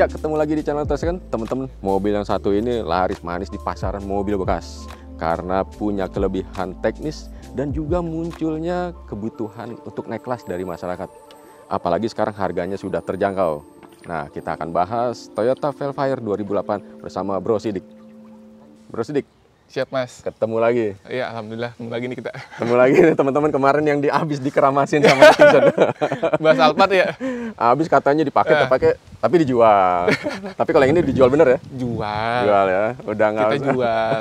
Ya, ketemu lagi di channel Tes kan, teman-teman. Mobil yang satu ini laris manis di pasaran mobil bekas karena punya kelebihan teknis dan juga munculnya kebutuhan untuk naik kelas dari masyarakat. Apalagi sekarang harganya sudah terjangkau. Nah, kita akan bahas Toyota Velfire 2008 bersama Bro Sidik. Bro Sidik, Siap Mas. ketemu lagi. Iya, alhamdulillah ketemu lagi nih kita. Ketemu lagi nih teman-teman, kemarin yang habis dikeramasin sama netizen. Bahas Alphard ya? Habis katanya dipakai, terpakai, tapi dijual. Tapi kalau yang ini dijual bener ya? Jual. Jual ya, udah nggak Kita usah. jual.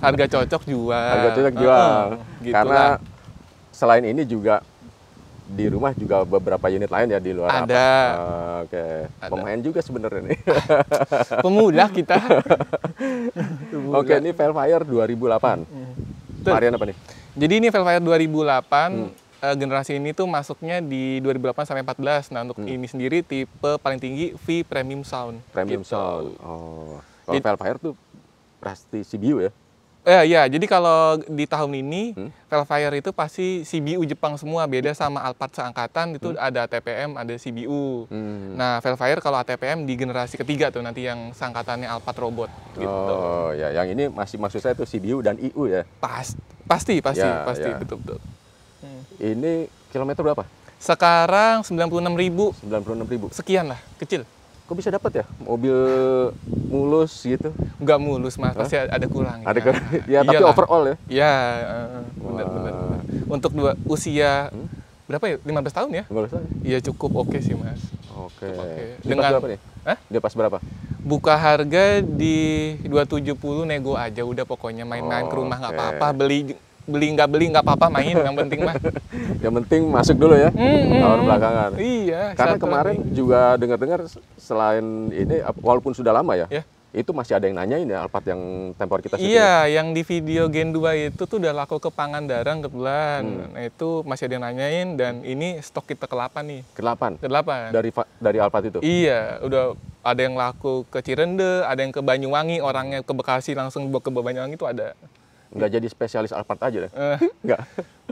Harga cocok jual. Harga cocok jual. Gitu Karena lah. selain ini juga di rumah juga beberapa unit lain ya di luar. Ada. Oke. Ada. Pemain juga sebenarnya nih. Pemuda kita. Oke, ini Velfire 2008. Betul. Varian apa nih? Jadi ini Velfire 2008. Generasi ini tuh masuknya di 2008 sampai 14. Nah, untuk ini sendiri tipe paling tinggi V Premium Sound. Premium Gitu. Sound. Oh. Kalau Jadi- Velfire tuh pasti CBU ya? Ya, jadi kalau di tahun ini Velfire itu pasti CBU Jepang semua, beda sama Alphard seangkatan itu ada ATPM, ada CBU. Nah, Velfire kalau ATPM di generasi ketiga tuh nanti yang seangkatannya Alphard Robot gitu. Oh, ya, yang ini masih maksud saya tuh CBU dan IU ya. Pasti, Ya, ya. betul. Ini kilometer berapa? Sekarang 96.000 96.000. sekian lah, kecil. Kok bisa dapat ya mobil mulus gitu? Nggak mulus Mas, pasti ada kurang. Ada ya, tapi Iyalah. overall ya. Ya, benar. Untuk usia berapa ya? 15 tahun ya? Nggak usah. Iya cukup oke sih Mas. Oke. Oke. Dia pas berapa nih? Hah? Dia pas berapa? Buka harga di 270 nego aja udah, pokoknya main-main ke rumah nggak Oke. apa-apa, beli nggak apa-apa, main yang penting mah. Yang penting masuk dulu ya. Tahun belakangan. Iya. Karena satu kemarin lagi. juga dengar-dengar selain ini walaupun sudah lama ya. Ya. Itu masih ada yang nanyain ya Alphard yang tempo kita syuting. Iya, yang di video Gen 2 itu tuh udah laku ke Pangandaran kebetulan. Nah, itu masih ada yang nanyain dan ini stok kita ke-8 nih. Ke-8 Ke-8. dari Alphard itu. Iya, udah ada yang laku ke Cirende, ada yang ke Banyuwangi, orangnya ke Bekasi langsung bawa ke Banyuwangi itu ada. Nggak jadi spesialis Alphard aja deh. Nggak.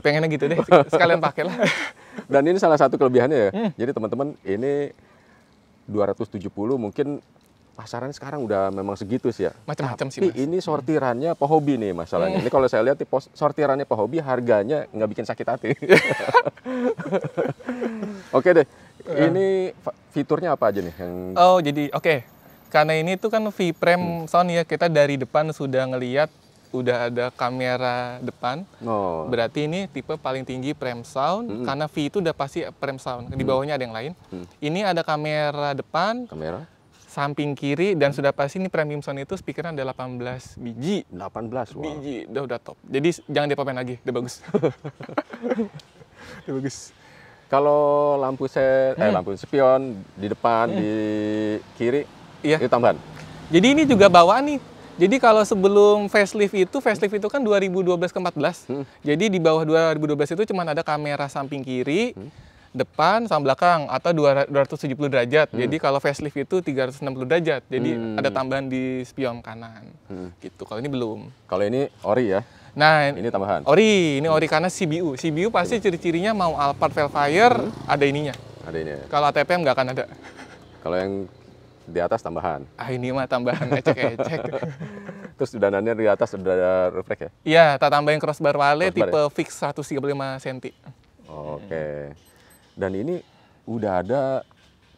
Pengennya gitu deh, sekalian pakai lah. Dan ini salah satu kelebihannya ya. Jadi teman-teman ini 270 mungkin pasarannya sekarang udah memang segitu sih ya. Macam-macam sih Tapi Mas. ini sortirannya pehobi nih masalahnya. Ini kalau saya lihat sortirannya pehobi harganya nggak bikin sakit hati. Oke deh. Ini fiturnya apa aja nih yang Oh, jadi oke. Karena ini tuh kan V-Prem Sound ya, kita dari depan sudah ngelihat udah ada kamera depan. Oh. Berarti ini tipe paling tinggi Prem Sound, karena V itu udah pasti Prem Sound. Di bawahnya ada yang lain. Ini ada kamera depan, Kamera samping kiri, dan sudah pasti ini Premium Sound itu speakernya ada 18 biji. 18. Wow. Biji, udah top. Jadi jangan diapain lagi, udah bagus. Udah bagus. Kalau lampu lampu spion di depan, di kiri, Iya. itu tambahan. Jadi ini juga bawaan nih. Jadi kalau sebelum facelift itu kan 2012 ke 14. Jadi di bawah 2012 itu cuma ada kamera samping kiri, depan sama belakang atau 270 derajat. Jadi kalau facelift itu 360 derajat. Jadi ada tambahan di spion kanan. Gitu. Kalau ini belum. Kalau ini ori ya, Nah, ini tambahan. ini ori karena CBU. CBU pasti ciri-cirinya mau Alphard Velfire ada ininya. Ada ini ya. Kalau ATPM nggak akan ada. Kalau yang di atas tambahan. Ini mah tambahan ecek-ecek. Terus danannya di atas udah ada roof rack ya? Iya, tak tambahin crossbar wale Crossbar tipe fix 135 cm. Oke. Dan ini udah ada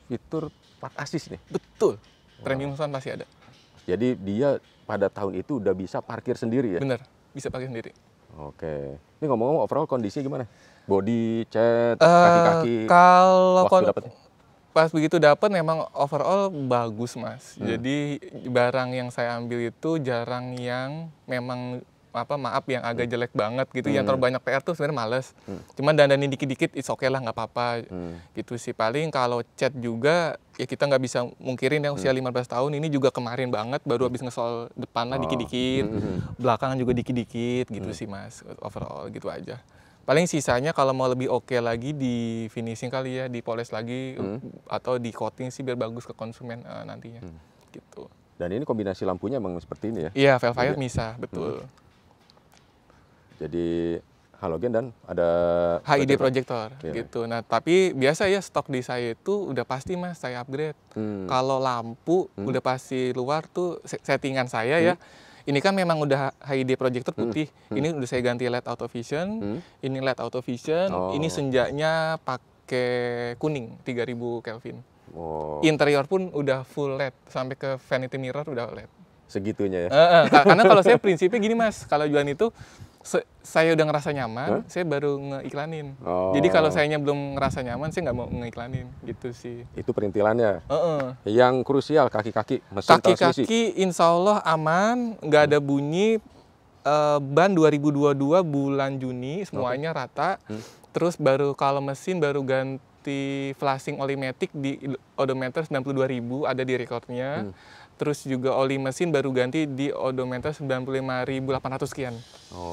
fitur park assist nih. Betul. Premium Sound pasti ada. Jadi dia pada tahun itu udah bisa parkir sendiri ya? Bener, bisa pakai sendiri. Oke. Ini ngomong-ngomong overall kondisinya gimana? Body, cat, kaki-kaki, Kalau waktu dapet? pas begitu dapat memang overall bagus Mas. Jadi barang yang saya ambil itu jarang yang memang maaf yang agak jelek banget gitu, yang terlalu banyak PR tuh sebenarnya males. Cuman dandanin dikit-dikit it's okay lah, nggak apa-apa. Gitu sih. Paling kalau cat juga ya kita nggak bisa mungkirin ya usia 15 tahun ini juga kemarin banget baru habis ngesol depan lah dikit-dikit, belakangan juga dikit-dikit gitu sih Mas. Overall gitu aja. Paling sisanya kalau mau lebih oke lagi di finishing kali ya, dipoles lagi atau di coating sih biar bagus ke konsumen nantinya. Gitu. Dan ini kombinasi lampunya emang seperti ini ya? Iya, Velfire bisa, betul. Jadi halogen dan ada HID projector Iya. gitu. Nah, tapi biasa ya stok di saya itu udah pasti Mas saya upgrade. Kalau lampu udah pasti luar tuh settingan saya ya. Ini kan memang udah HID projector putih. Ini udah saya ganti LED auto vision. Ini LED auto vision. Ini senjanya pakai kuning 3000 Kelvin. Oh, Interior pun udah full LED sampai ke vanity mirror udah LED. segitunya ya. Karena kalau saya prinsipnya gini Mas, kalau jualan itu saya udah ngerasa nyaman, saya baru ngeiklanin. Oh. Jadi kalau sayanya belum ngerasa nyaman, saya nggak mau ngeiklanin, gitu sih. Itu perintilannya. Heeh. Yang krusial kaki-kaki mesin transmisi. Kaki-kaki insya Allah aman, nggak ada bunyi. Ban 2022 bulan Juni semuanya rata. Terus baru kalau mesin baru ganti flashing olimatic di odometer 92.000 ada di recordnya. Terus juga oli mesin baru ganti di odometer 95.800 sekian.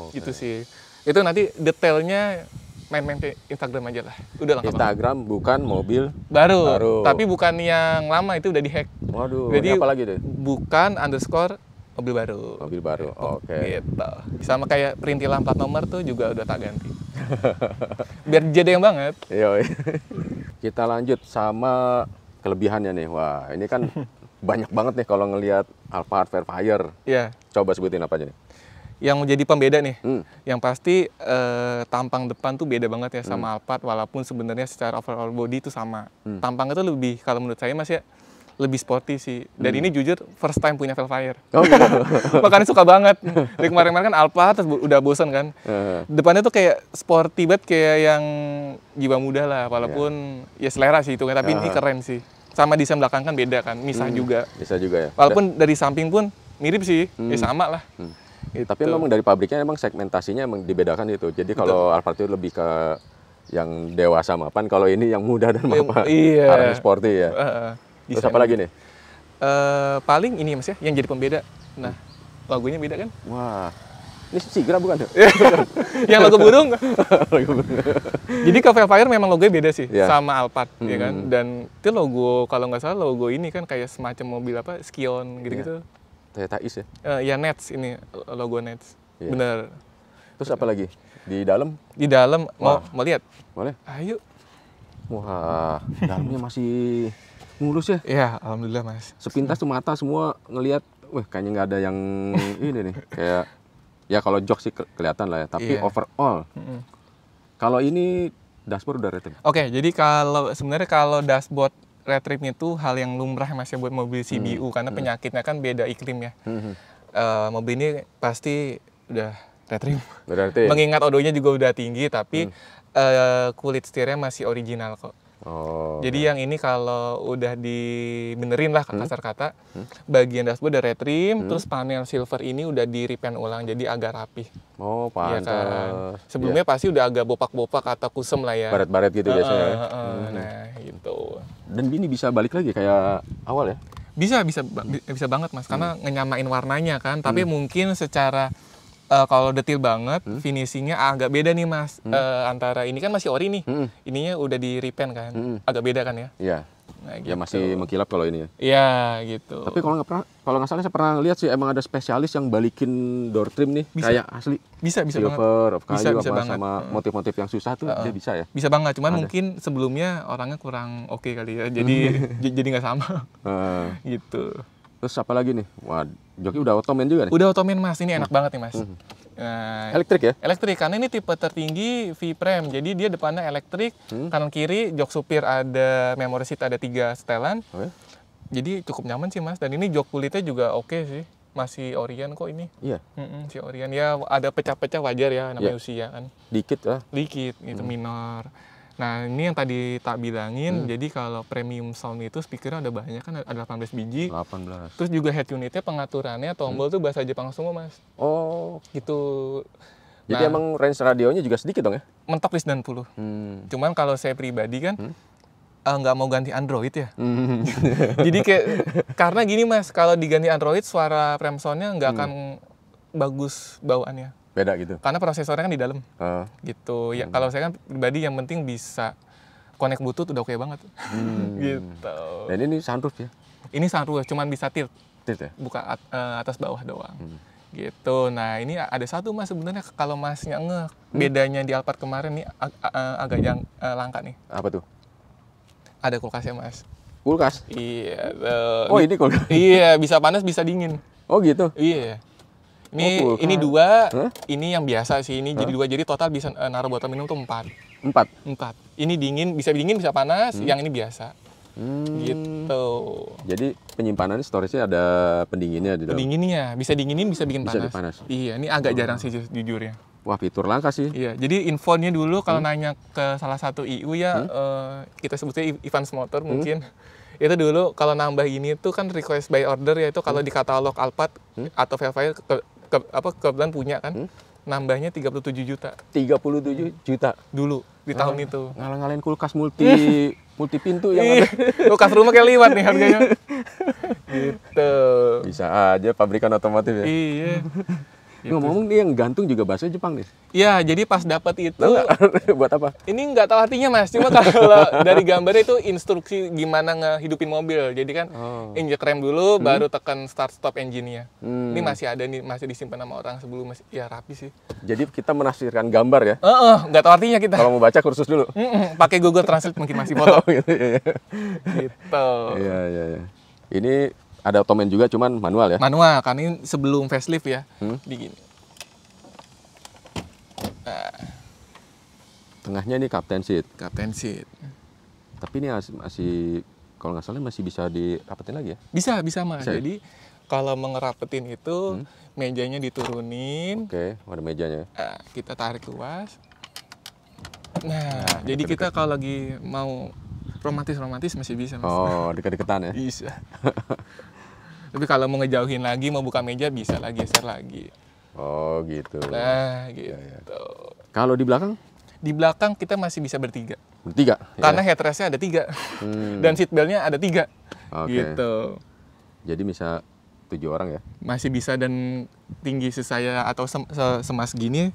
Gitu sih. Itu nanti detailnya main-main ke Instagram aja lah. Udah lengkap. Instagram bukan mobil Baru. Tapi bukan yang lama, itu udah dihack. Waduh, Jadi ini apa lagi deh? bukan underscore mobil baru. Mobil baru. Oke. Gitu. Sama kayak perintilan plat nomor tuh juga udah tak ganti. Biar jedeng banget. Yoi. Kita lanjut sama kelebihannya nih. Wah, ini kan banyak banget nih kalau ngelihat Alphard Fairfire. Iya. Coba sebutin apa aja nih? Yang menjadi pembeda nih, yang pasti tampang depan tuh beda banget ya sama Alphard, walaupun sebenarnya secara overall body itu sama. Tampangnya tuh lebih, kalau menurut saya Mas ya, lebih sporty sih. Dan ini jujur first time punya Fairfire. Oh gitu. Makanya suka banget. Dari kemarin-kemarin kan Alphard, terus udah bosan kan. Depannya tuh kayak sporty banget, kayak yang jiwa muda lah, walaupun ya selera sih itu kan, tapi ini keren sih. Sama desain belakang kan beda kan, misah juga. Bisa juga ya. Walaupun dari samping pun mirip sih, ya sama lah. Gitu. Tapi memang dari pabriknya emang segmentasinya emang dibedakan itu. Jadi kalau Alphard itu lebih ke yang dewasa mapan, kalau ini yang muda dan mapan. Iya. Arahnya sporty ya. Terus apa lagi nih? Paling ini Mas ya, yang jadi pembeda. Nah, logonya beda kan? Wah, ini Sigra bukan? Yang logo burung. Jadi ke Fairfire memang logonya beda sih, sama Alphard ya kan. Dan itu logo, kalau nggak salah logo ini kan kayak semacam mobil apa, Skion gitu-gitu. Toyota Is ya? Ya Nets ini, logo Nets. Iya. Bener. Terus apa lagi? Di dalam? Di dalam, mau lihat? Boleh? Ayo. Wah, dalamnya masih mulus ya? Ya, alhamdulillah Mas. Sepintas tuh mata semua ngelihat, wah kayaknya nggak ada yang ini nih. Kayak, ya kalau jok sih kelihatan lah ya. Tapi overall, kalau ini dashboard udah retrip. Oke, jadi sebenarnya kalau dashboard retrip itu hal yang lumrah Mas ya buat mobil CBU, karena penyakitnya kan beda iklim ya. Mobil ini pasti udah retrip. Berarti? Mengingat odonya juga udah tinggi, tapi kulit setirnya masih original kok. Jadi yang ini kalau udah dibenerin lah kasar kata, bagian dashboard udah retrim, terus panel silver ini udah di repaint ulang, jadi agak rapih. Oh, Ya pantas. kan? Sebelumnya pasti udah agak bopak-bopak atau kusem lah ya. Baret-baret gitu biasanya. Nah, gitu. Dan ini bisa balik lagi kayak awal ya? Bisa banget Mas, karena ngenyamain warnanya kan. Tapi mungkin secara kalau detail banget, finishingnya agak beda nih Mas. Antara ini kan masih ori nih, ininya udah di repaint kan, agak beda kan ya. Iya. Nah, Ya masih mengkilap kalau ini ya. Iya gitu. Tapi kalau nggak salah saya pernah lihat sih emang ada spesialis yang balikin door trim nih kayak asli. Bisa banget. Silver, of kayu Bisa apa banget. sama motif-motif yang susah tuh dia bisa ya. Bisa banget, cuman mungkin sebelumnya orangnya kurang oke kali ya. Jadi jadi nggak sama. Gitu. Terus apa lagi nih? Wah, joki udah otomen juga nih. Udah otomen Mas, ini enak banget nih Mas. Nah, Elektrik ya? elektrik, karena ini tipe tertinggi V-Prem, jadi dia depannya elektrik, kanan kiri jok supir ada memory seat, ada 3 setelan. Jadi cukup nyaman sih Mas, dan ini jok kulitnya juga oke sih, masih Orion kok ini. Iya. Si Orion ya, ada pecah-pecah wajar ya, namanya usia kan. Dikit lah. Dikit gitu, minor. Nah ini yang tadi tak bilangin, jadi kalau premium sound itu speakernya ada banyak kan, ada 18 biji. 18. Terus juga head unitnya, pengaturannya tombol tuh bahasa Jepang semua Mas. Oh, Gitu. jadi emang range radionya juga sedikit dong ya? Mentok di 90. Cuman kalau saya pribadi kan nggak mau ganti Android ya. Jadi kayak karena gini Mas, kalau diganti Android suara frame sound-nya nggak akan bagus bawaannya. Beda gitu. Karena prosesornya kan di dalam. Gitu. Ya kalau saya kan pribadi yang penting bisa connect Bluetooth udah oke banget. Gitu. Dan ini sunroof ya? Ini sunroof cuman bisa tilt, Tilt ya? buka atas bawah doang. Gitu. Nah, ini ada satu Mas sebenarnya kalau Masnya ngeh, bedanya di Alphard kemarin nih agak langka nih. Apa tuh? Ada kulkasnya Mas. Kulkas? Iya. Tuh. Oh, ini kulkas? Iya, bisa panas bisa dingin. Oh gitu? Iya. Oh, Ini kulkas. 2, Hah? ini yang biasa sih, ini jadi 2, jadi total bisa naruh botol minum tuh 4. 4? 4. Ini dingin bisa panas, yang ini biasa. Gitu. Jadi penyimpanannya, storage-nya ada pendinginnya di dalam? Pendinginnya, bisa dinginin, bisa bikin Bisa panas. dipanas? Iya, ini agak jarang sih jujur ya. Wah, fitur langka sih. Iya, jadi infonya dulu kalau nanya ke salah satu IU ya, kita sebutnya Evans Motor mungkin. Itu dulu kalau nambah ini tuh kan request by order, yaitu kalau di katalog Alphard atau Velfire kebetulan punya kan, nambahnya 37 juta 37 juta? dulu di tahun itu. Ngalah-ngalahin kulkas multi pintu yang ada. Kulkas rumah kayak liwat nih harganya. Gitu. Bisa aja pabrikan otomotif ya. Iya. Ngomong-ngomong, dia yang gantung juga bahasa Jepang nih. Iya, jadi pas dapat itu, Buat apa? ini nggak tahu artinya Mas, cuma kalau dari gambarnya itu instruksi gimana ngehidupin mobil. Jadi kan injek rem dulu, baru tekan start stop engine-nya. Ini masih ada nih, masih disimpan sama orang sebelum ya rapi sih. Jadi kita menafsirkan gambar ya. Nggak tahu artinya kita. Kalau mau baca kursus dulu. Pakai Google Translate mungkin masih foto. Oh, gitu, iya. Gitu. Iya. Ini ada otomen juga, cuman manual ya. Manual, kan ini sebelum facelift ya. Di gini. Tengahnya ini captain seat. Captain seat. Tapi ini masih kalau nggak salah masih bisa dirapetin lagi ya? Bisa Mas. Bisa ya? Jadi kalau mengerapetin itu mejanya diturunin. Oke, ada mejanya. Kita tarik luas. Nah, jadi kita kalau lagi mau romantis masih bisa Mas. Oh, dekat-dekatan ya? Bisa. Tapi kalau mau ngejauhin lagi, mau buka meja bisa lagi, geser lagi. Oh, gitu. Nah, gitu. Kalau di belakang? Di belakang kita masih bisa bertiga. Bertiga? Karena headrestnya ada 3. Dan seatbeltnya ada 3. Oke. Gitu. Jadi bisa 7 orang ya? Masih bisa, dan tinggi saya atau semas gini,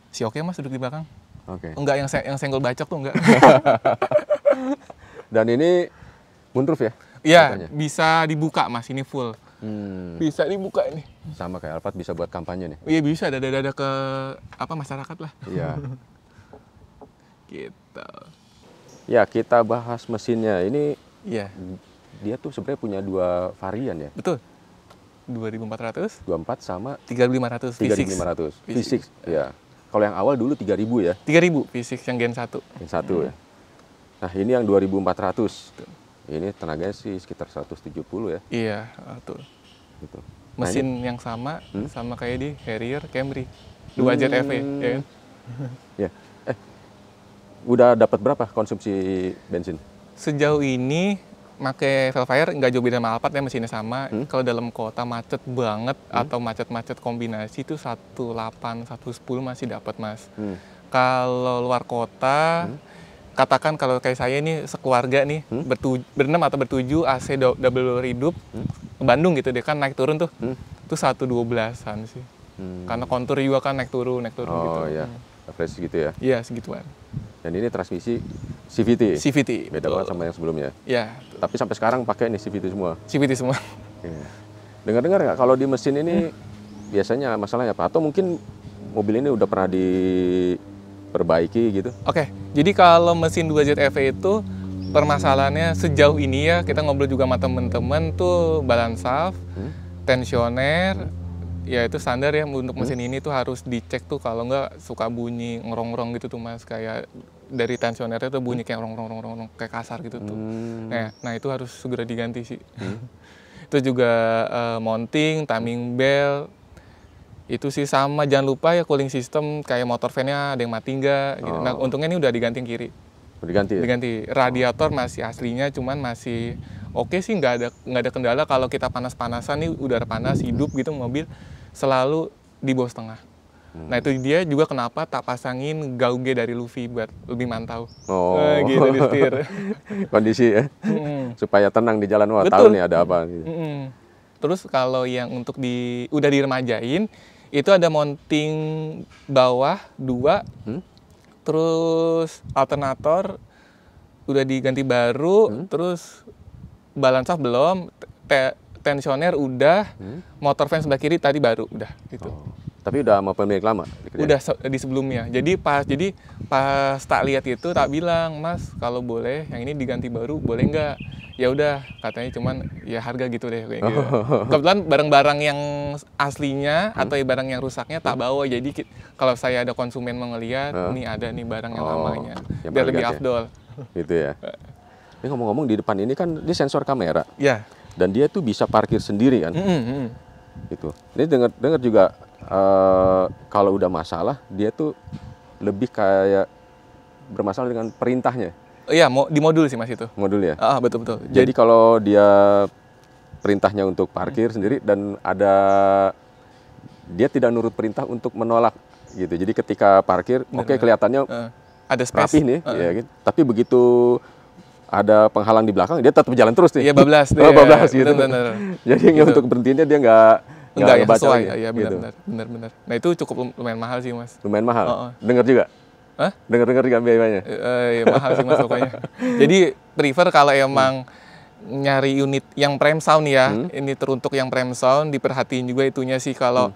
si oke Mas duduk di belakang. Oke. Enggak yang senggol bacok tuh enggak. Dan ini moonroof ya? Iya, Katanya? bisa dibuka Mas, ini full. Bisa dibuka ini. Sama kayak Alphard, bisa buat kampanye nih? Iya bisa, dada-dada ke masyarakat lah. Iya. Gitu. Ya, kita bahas mesinnya. Ini Iya, dia tuh sebenarnya punya 2 varian ya? betul. 2400, 24 sama 3500 V6. 3500. V6, ya. Kalau yang awal dulu 3000 ya? 3000 V6 yang Gen 1. Yang satu ya. Nah, ini yang 2400. Ini tenaganya sih sekitar 170 ya. Iya, betul. Gitu. Mesin yang sama kayak di Harrier Camry 2JFE, ya kan? Ya. Udah dapat berapa konsumsi bensin? Sejauh ini pakai Velfire nggak jauh beda sama Alphard ya, mesinnya sama. Kalau dalam kota macet banget atau macet-macet kombinasi itu 18, 110 masih dapat Mas. Kalau luar kota, katakan kalau kayak saya ini sekeluarga nih, berenam atau bertujuh, AC double hidup, ke Bandung gitu deh kan, naik turun tuh, itu 112-an sih. Karena kontur juga kan naik turun gitu. Oh iya, average gitu ya. Iya, segituan. Dan ini transmisi CVT. CVT. Beda banget sama yang sebelumnya. Iya. Tapi sampai sekarang pakai nih CVT semua. CVT semua. Iya. Dengar-dengar nggak kalau di mesin ini biasanya masalahnya apa? Atau mungkin mobil ini udah pernah diperbaiki gitu? Oke, jadi kalau mesin 2JFE itu permasalahannya sejauh ini ya, kita ngobrol juga sama temen-temen tuh balance shaft, tensioner, ya itu standar ya untuk mesin ini tuh harus dicek tuh, kalau nggak suka bunyi ngerong-ngerong gitu tuh Mas, kayak dari tensionernya tuh bunyi kayak ngerong-ngerong kayak kasar gitu tuh. Nah itu harus segera diganti sih. Itu juga mounting, timing belt, itu sih sama, jangan lupa ya cooling system kayak motor fan-nya ada yang mati nggak gitu. Nah untungnya ini udah diganti yang kiri. Diganti ya? Diganti. Radiator masih aslinya, cuman masih oke sih, nggak ada kendala. Kalau kita panas-panasan nih, udara panas hidup gitu mobil, selalu di bawah setengah. Nah itu dia juga kenapa tak pasangin gauge dari Luffy buat lebih mantau. Oh, Gitu di setir. kondisi ya, supaya tenang di jalan. Wah, Betul. tahu nih ada apa. Gitu. Terus kalau yang untuk udah diremajain, itu ada mounting bawah 2, terus alternator udah diganti baru, terus balance shaft belum, tensioner udah, motor fan sebelah kiri tadi baru udah gitu. Oh. Tapi udah sama pemilik lama? Udah di sebelumnya. Jadi pas tak lihat itu tak bilang, Mas kalau boleh yang ini diganti baru boleh nggak? Ya udah katanya, cuman ya harga gitu deh kayak gitu. Kebetulan barang-barang yang aslinya atau barang yang rusaknya tak bawa. Jadi kalau saya ada konsumen mau ngeliat, nih ada nih barang yang lamanya, yang biar lebih ya? afdol. Gitu ya. Ini ngomong-ngomong, di depan ini kan dia sensor kamera. Ya. Dan dia tuh bisa parkir sendiri kan. Gitu. Ini dengar juga kalau udah masalah dia tuh lebih kayak bermasalah dengan perintahnya. Iya, di modul sih Mas itu. Modul ya. Betul. Jadi kalau dia perintahnya untuk parkir sendiri dan dia tidak nurut perintah untuk menolak gitu. Jadi ketika parkir, oke, kelihatannya ada space rapih nih, ya gitu. Tapi begitu ada penghalang di belakang, dia tetap jalan terus nih. Iya, bablas deh. Bablas gitu. Bener. Jadi gitu. Untuk berhentinya dia nggak sesuai. Iya, gitu. benar. Nah itu cukup lumayan mahal sih Mas. Lumayan mahal. Dengar juga. Dengar juga biayanya. Ya, mahal sih Mas pokoknya. Jadi prefer kalau emang nyari unit yang prime sound ya, ini teruntuk yang prime sound, diperhatiin juga itunya sih. Kalau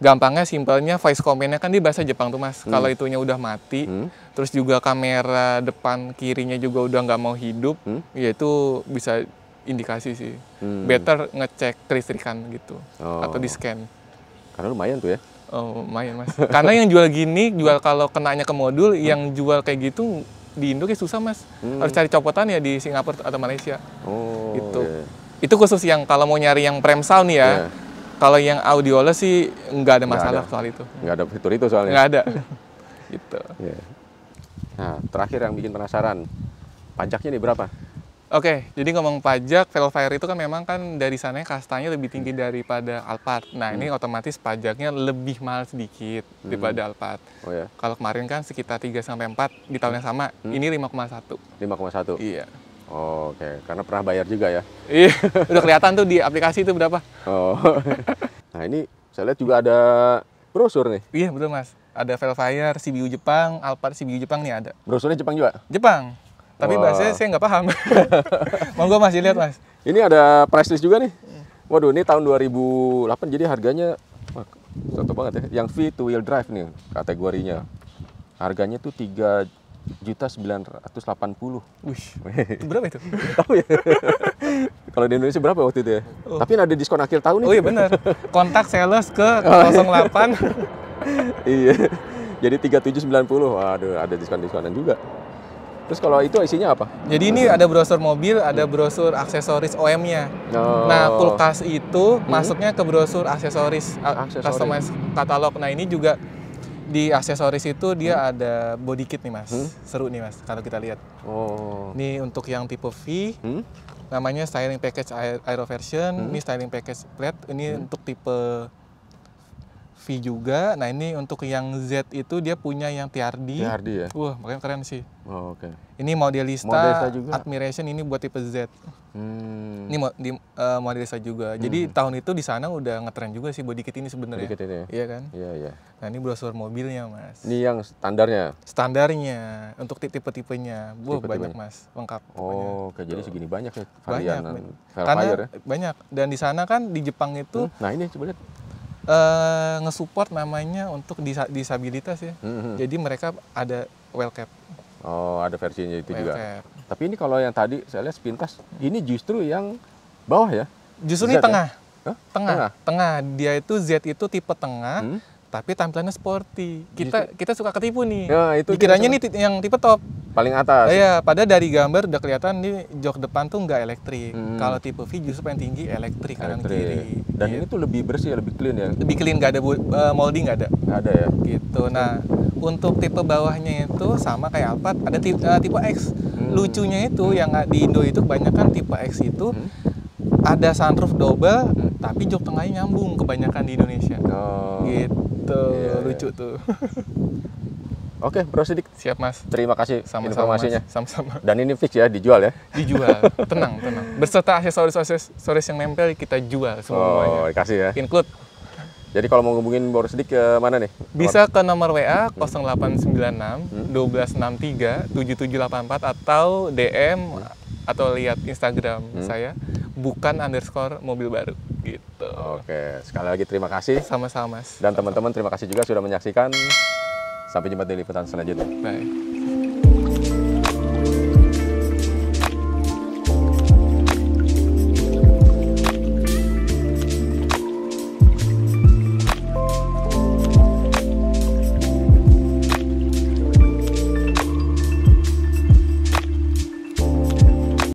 gampangnya, simpelnya voice command-nya kan di bahasa Jepang tuh Mas. Kalau itunya udah mati, terus juga kamera depan kirinya juga udah nggak mau hidup, ya itu bisa indikasi sih. Better ngecek kelistrikan gitu, atau di scan. Karena lumayan tuh ya. Oh, lumayan Mas. Karena yang jual gini, kalau kenanya ke modul, yang jual kayak gitu di Indo kayak susah Mas. Harus cari copotan ya di Singapura atau Malaysia. Oh, gitu. Yeah. Itu khusus yang kalau mau nyari yang prime sound ya. Kalau yang audioles sih nggak ada masalah soal itu. Nggak ada fitur itu soalnya. Nggak ada. Gitu. Yeah. Nah, terakhir yang bikin penasaran, pajaknya nih berapa? Oke, jadi ngomong pajak, Velfire itu kan memang kan dari sananya kastanya lebih tinggi daripada Alphard. Nah, ini otomatis pajaknya lebih mahal sedikit daripada Alphard. Oh ya. Kalau kemarin kan sekitar 3-4 di tahun yang sama, ini 5,1. 5,1? Iya. Oh, oke, karena pernah bayar juga ya? Iya, udah kelihatan tuh di aplikasi itu berapa. Oh. Nah, ini saya lihat juga ada brosur nih. Iya, betul Mas. Ada Velfire, CBU Jepang, Alphard CBU Jepang nih ada. Brosurnya Jepang juga? Jepang. Tapi bahasanya saya nggak paham. Monggo Mas, dilihat Mas. Ini ada price list juga nih. Waduh, ini tahun 2008, jadi harganya satu banget ya. Yang V two wheel drive nih kategorinya. Harganya tuh 3.980.000. Wih, itu berapa itu? Tahu ya. Kalau di Indonesia berapa waktu itu ya? Tapi ada diskon akhir tahun nih. Oh iya benar. Kontak sales ke 08. Iya. Jadi 3.790. Waduh, ada diskon-diskonan juga. Terus kalau itu isinya apa? Jadi ini ada brosur mobil, ada brosur aksesoris OM-nya. Nah, kulkas itu masuknya ke brosur aksesoris, customized katalog. Nah, ini juga di aksesoris itu dia ada body kit nih Mas. Seru nih Mas kalau kita lihat. Ini untuk yang tipe V, namanya styling package aero version. Ini styling package flat. Ini untuk tipe V juga. Nah, ini untuk yang Z itu dia punya yang TRD. TRD ya? Wah, makanya keren sih. Oh, oke. Ini Modelista juga. Admiration, ini buat tipe Z. Ini Modelista juga. Jadi tahun itu di sana udah ngetren juga sih body kit ini sebenarnya. Body kit ini ya? Iya kan? Iya, iya. Nah, ini brosur mobilnya Mas. Ini yang standarnya? Standarnya. Untuk tipe-tipenya. Wah, banyak Mas. Lengkap. Oh, oke. Jadi segini banyak ya varian. Karena ya? Banyak. Dan di sana kan di Jepang itu. Nah, ini coba lihat. Nge-support namanya untuk disabilitas ya. Jadi mereka ada wheel cap. Oh, ada versinya itu wheel juga. Cap. Tapi ini kalau yang tadi saya lihat sepintas, ini justru yang bawah ya? Justru ini tengah. Ya? Tengah. Dia itu Z itu tipe tengah, tapi tampilannya sporty. Kita suka ketipu nih. Ya, itu dikiranya nih yang tipe top. Paling atas. Iya, padahal dari gambar udah kelihatan nih jok depan tuh nggak elektrik. Kalau tipe V justru paling tinggi elektrik kanan kiri. Dan ini tuh lebih bersih, lebih clean ya? Lebih clean, nggak ada molding, nggak ada. Nggak ada ya? Gitu. Nah, untuk tipe bawahnya itu sama kayak Alphard, ada tipe X. Lucunya itu yang di Indo itu kebanyakan tipe X itu ada sunroof double, tapi jok tengahnya nyambung kebanyakan di Indonesia. Gitu, lucu tuh. Oke, Bro Sidik. Siap Mas. Terima kasih informasinya. Sama-sama. Dan ini fix ya, dijual ya? Dijual, tenang. Berserta aksesoris yang nempel kita jual semuanya. Oh, dikasih ya? Include. Jadi kalau mau ngubungin Bro Sidik ke mana nih? Bisa ke nomor WA 0896 1263 7784 atau DM atau lihat Instagram saya bukan underscore mobil baru gitu. Oke, sekali lagi terima kasih. Sama-sama Mas. Dan teman-teman terima kasih juga sudah menyaksikan. Sampai jumpa di liputan selanjutnya. Bye.